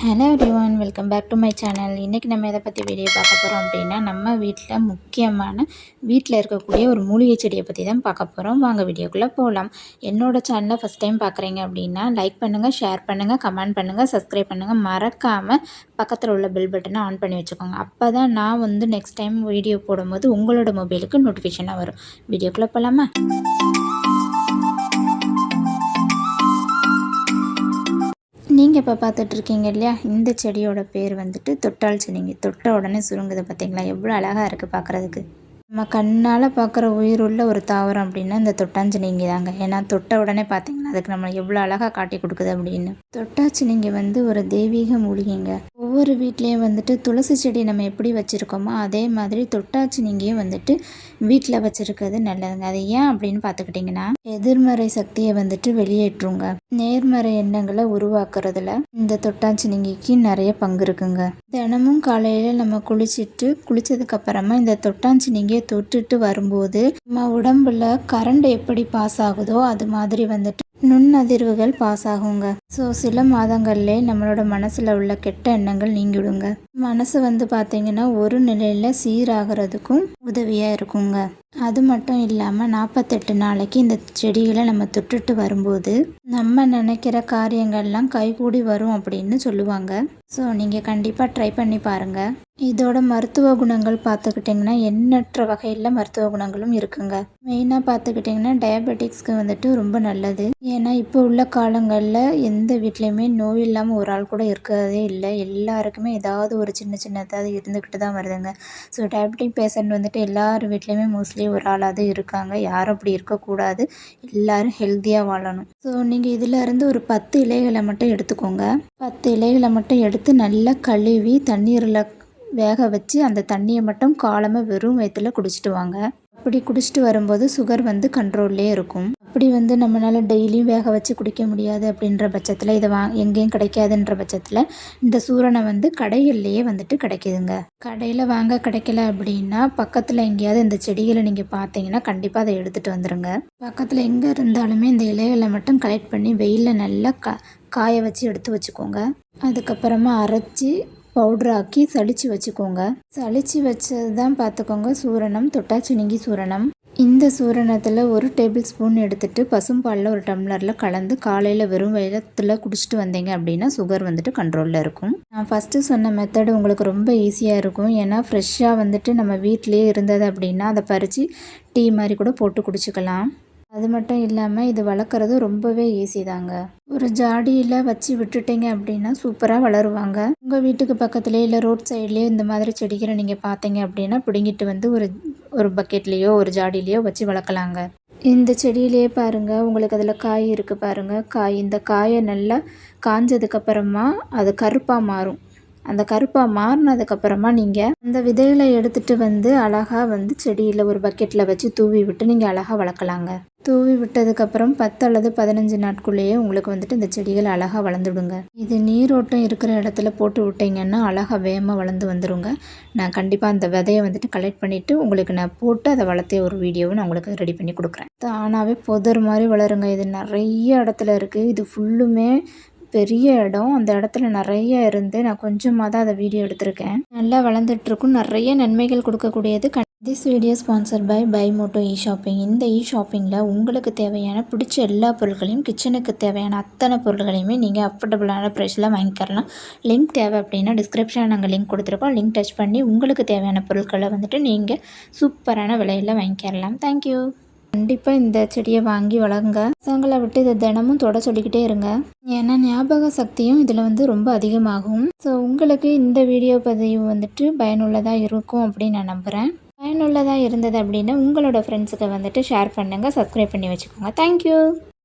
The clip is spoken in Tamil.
Hello everyone, welcome back to my channel. இன்றைக்கி நம்ம எதை பற்றி வீடியோ பார்க்க போகிறோம் அப்படின்னா, நம்ம வீட்டில் இருக்கக்கூடிய ஒரு மூலிகை செடியை பற்றி தான் பார்க்க போகிறோம். வாங்க வீடியோக்குள்ளே போகலாம். என்னோடய சேனலை ஃபஸ்ட் டைம் பார்க்குறீங்க அப்படின்னா லைக் பண்ணுங்கள், ஷேர் பண்ணுங்கள், கமெண்ட் பண்ணுங்கள், சப்ஸ்கிரைப் பண்ணுங்கள். மறக்காமல் பக்கத்தில் உள்ள பெல் பட்டனை ஆன் பண்ணி வச்சுக்கோங்க. அப்போ தான் நான் நெக்ஸ்ட் டைம் வீடியோ போடும்போது உங்களோட மொபைலுக்கு நோட்டிஃபிகேஷனாக வரும். வீடியோக்குள்ளே போகலாமா? நீங்கள் இப்போ பார்த்துட்ருக்கீங்க இல்லையா, இந்த செடியோட பேர் தொட்டால் செடிங்க. தொட்ட உடனே சுருங்குது பார்த்தீங்களா, எவ்வளோ அழகாக இருக்குது பார்க்குறதுக்கு. நம்ம கண்ணால் பார்க்குற உயிருள்ள ஒரு தாவரம் அப்படின்னா இந்த தொட்டாஞ்சினிங்கி தாங்க. ஏன்னா தொட்ட உடனே பார்த்தீங்கன்னா அதுக்கு நம்ம எவ்வளோ அழகாக காட்டி கொடுக்குது அப்படின்னு. தொட்டாச்சினிங்கி ஒரு தெய்வீக மூலிகைங்க. ஒவ்வொரு வீட்லேயும் துளசி செடி நம்ம எப்படி வச்சுருக்கோமோ அதே மாதிரி தொட்டாச்சினிங்கியும் வீட்டில் வச்சுருக்கிறது நல்லதுங்க. அது ஏன் அப்படின்னு பார்த்துக்கிட்டிங்கன்னா, எதிர்மறை சக்தியை வெளியேற்றுங்க. நேர்மறை எண்ணங்களை உருவாக்குறதுல இந்த தொட்டாச்சினிங்கிக்கு நிறைய பங்கு இருக்குங்க. தினமும் காலையில் நம்ம குளிச்சதுக்கப்புறமா இந்த தொட்டாஞ்சினிங்கியை தொட்டுட்டு வரும்போது நம்ம உடம்புல கரண்ட் எப்படி பாஸ் ஆகுதோ அது மாதிரி நுண்ணதிர்வுகள் பாஸ் ஆகுங்க. ஸோ சில மாதங்கள்லே நம்மளோட மனசில் உள்ள கெட்ட எண்ணங்கள் நீங்கிடுங்க. மனசு பார்த்தீங்கன்னா ஒரு நிலையில் சீராகிறதுக்கும் உதவியாக இருக்குங்க. அது மட்டும் இல்லாமல் 48 நாளைக்கு இந்த செடிகளை நம்ம தொட்டுட்டு வரும்போது நம்ம நினைக்கிற காரியங்கள்லாம் கைகூடி வரும் அப்படின்னு சொல்லுவாங்க. ஸோ நீங்கள் கண்டிப்பாக ட்ரை பண்ணி பாருங்கள். இதோட மருத்துவ குணங்கள் பார்த்துக்கிட்டிங்கன்னா எண்ணற்ற வகையில் மருத்துவ குணங்களும் இருக்குங்க. மெயினாக பார்த்துக்கிட்டிங்கன்னா டயபெட்டிக்ஸ்க்கு ரொம்ப நல்லது. ஏன்னா இப்போ உள்ள காலங்களில் எந்த வீட்லேயுமே நோய் இல்லாமல் ஒரு ஆள் கூட இருக்கிறதே இல்லை. எல்லாருக்குமே ஏதாவது ஒரு சின்னதாக இருந்துக்கிட்டு தான் வருதுங்க. ஸோ டயபெட்டிக் பேஷண்ட் எல்லார் வீட்லேயுமே மோஸ்ட்லி ஒரு ஆளாவது இருக்காங்க. யாரும் அப்படி இருக்கக்கூடாது. எல்லோரும் ஹெல்த்தியாக வாழணும். ஸோ நீங்கள் இதிலேருந்து ஒரு 10 இலைகளை மட்டும் எடுத்துக்கோங்க. 10 இலைகளை மட்டும் எடுத்து நல்லா கழுவி தண்ணீரில் வேக வச்சு அந்த தண்ணியை மட்டும் காலமாக வெறும் வயிற்றுல குடிச்சிட்டு வாங்க. அப்படி குடிச்சிட்டு வரும்போது சுகர் கண்ட்ரோல்லே இருக்கும். அப்படி நம்மளால் டெய்லியும் வேக வச்சு குடிக்க முடியாது அப்படின்ற பட்சத்தில், இதை எங்கேயும் கிடைக்காதுன்ற பட்சத்தில் இந்த சூரணை கடைகள்லேயே கிடைக்குதுங்க. கடையில் வாங்க கிடைக்கல அப்படின்னா பக்கத்தில் எங்கேயாவது இந்த செடிகளை நீங்கள் பார்த்தீங்கன்னா கண்டிப்பாக அதை எடுத்துகிட்டு வந்துடுங்க. பக்கத்தில் எங்கே இருந்தாலுமே இந்த இலைகளை மட்டும் கலெக்ட் பண்ணி வெயிலில் நல்லா காய வச்சு எடுத்து வச்சுக்கோங்க. அதுக்கப்புறமா அரைச்சி பவுட்ராக்கி சளிச்சு வச்சுக்கோங்க. சளிச்சு வச்சது தான் பார்த்துக்கோங்க சூரணம், தொட்டாச்சினிங்கி சூரணம். இந்த சூரணத்தில் 1 டேபிள் ஸ்பூன் எடுத்துகிட்டு பசும்பாலில் 1 டம்ளரில் கலந்து காலையில் வெறும் வயிற்றில் குடிச்சிட்டு வந்தீங்க அப்படின்னா சுகர் கண்ட்ரோலில் இருக்கும். நான் ஃபஸ்ட்டு சொன்ன மெத்தடு உங்களுக்கு ரொம்ப ஈஸியாக இருக்கும். ஏன்னா ஃப்ரெஷ்ஷாக நம்ம வீட்டிலே இருந்தது அப்படின்னா அதை பறித்து டீ மாதிரி கூட போட்டு குடிச்சிக்கலாம். அது மட்டும் இல்லாமல் இது வளர்க்குறது ரொம்பவே ஈஸி தாங்க. ஒரு ஜாடியில் வச்சு விட்டுட்டீங்க அப்படின்னா சூப்பராக வளருவாங்க. உங்கள் வீட்டுக்கு பக்கத்துலேயே இல்லை ரோட் சைட்லேயோ இந்த மாதிரி செடிகளை நீங்கள் பார்த்தீங்க அப்படின்னா பிடுங்கிட்டு ஒரு பக்கெட்லேயோ ஒரு ஜாடியிலையோ வச்சு வளர்க்கலாங்க. இந்த செடியிலே பாருங்கள், உங்களுக்கு அதில் காய் இருக்குது பாருங்கள். இந்த காயை நல்லா காஞ்சதுக்கப்புறமா அது கருப்பாக மாறும். அந்த கருப்பாக மாறினதுக்கப்புறமா நீங்கள் அந்த விதைகளை எடுத்துகிட்டு அழகாக செடியில் ஒரு பக்கெட்டில் வச்சு தூவி விட்டு நீங்கள் அழகாக வளர்க்கலாங்க. தூவி விட்டதுக்கப்புறம் 10 அல்லது 15 நாட்குள்ளேயே உங்களுக்கு இந்த செடிகள் அழகாக வளர்ந்துடுங்க. இது நீரோட்டம் இருக்கிற இடத்துல போட்டு விட்டிங்கன்னா அழகாக வேகமாக வளர்ந்து வந்துடுங்க. நான் கண்டிப்பாக அந்த விதையை கலெக்ட் பண்ணிவிட்டு உங்களுக்கு நான் போட்டு அதை வளர்த்த ஒரு வீடியோவை நான் உங்களுக்கு ரெடி பண்ணி கொடுக்குறேன். தானாகவே புதர் மாதிரி வளருங்க. இது நிறைய இடத்துல இருக்குது. இது ஃபுல்லுமே பெரிய இடம். அந்த இடத்துல நிறைய இருந்து நான் கொஞ்சமாக தான் அதை வீடியோ எடுத்திருக்கேன். நல்லா வளர்ந்துட்டுருக்கும். நிறைய நன்மைகள் கொடுக்கக்கூடியது. This video sponsor by Moto shopping. இந்த ஷாப்பிங்கில் உங்களுக்கு தேவையான பிடிச்ச எல்லா பொருட்களையும், கிச்சனுக்கு தேவையான அத்தனை பொருட்களையுமே நீங்கள் அஃபோர்டபுளான ப்ரைஸில் வாங்கிக்கலாம். லிங்க் தேவை அப்படின்னா டிஸ்கிரிப்ஷனில் நாங்கள் லிங்க் கொடுத்துருக்கோம். லிங்க் டச் பண்ணி உங்களுக்கு தேவையான பொருட்களை நீங்கள் சூப்பரான விலையில் வாங்கிக்கலாம். தேங்க்யூ. கண்டிப்பாக இந்த செடியை வாங்கி வளருங்க. பசங்களை விட்டு இதை தினமும் தொட சொல்லிக்கிட்டே இருங்க. ஏன்னா ஞாபக சக்தியும் இதில் ரொம்ப அதிகமாகும். ஸோ உங்களுக்கு இந்த வீடியோ பதிவு பயனுள்ளதாக இருக்கும் அப்படின்னு நான் நம்புகிறேன். பயனுள்ளதாக இருந்தது அப்படின்னா உங்களோட ஃப்ரெண்ட்ஸுக்கு ஷேர் பண்ணுங்கள், சப்ஸ்கிரைப் பண்ணி வச்சுக்கோங்க. தேங்க்யூ.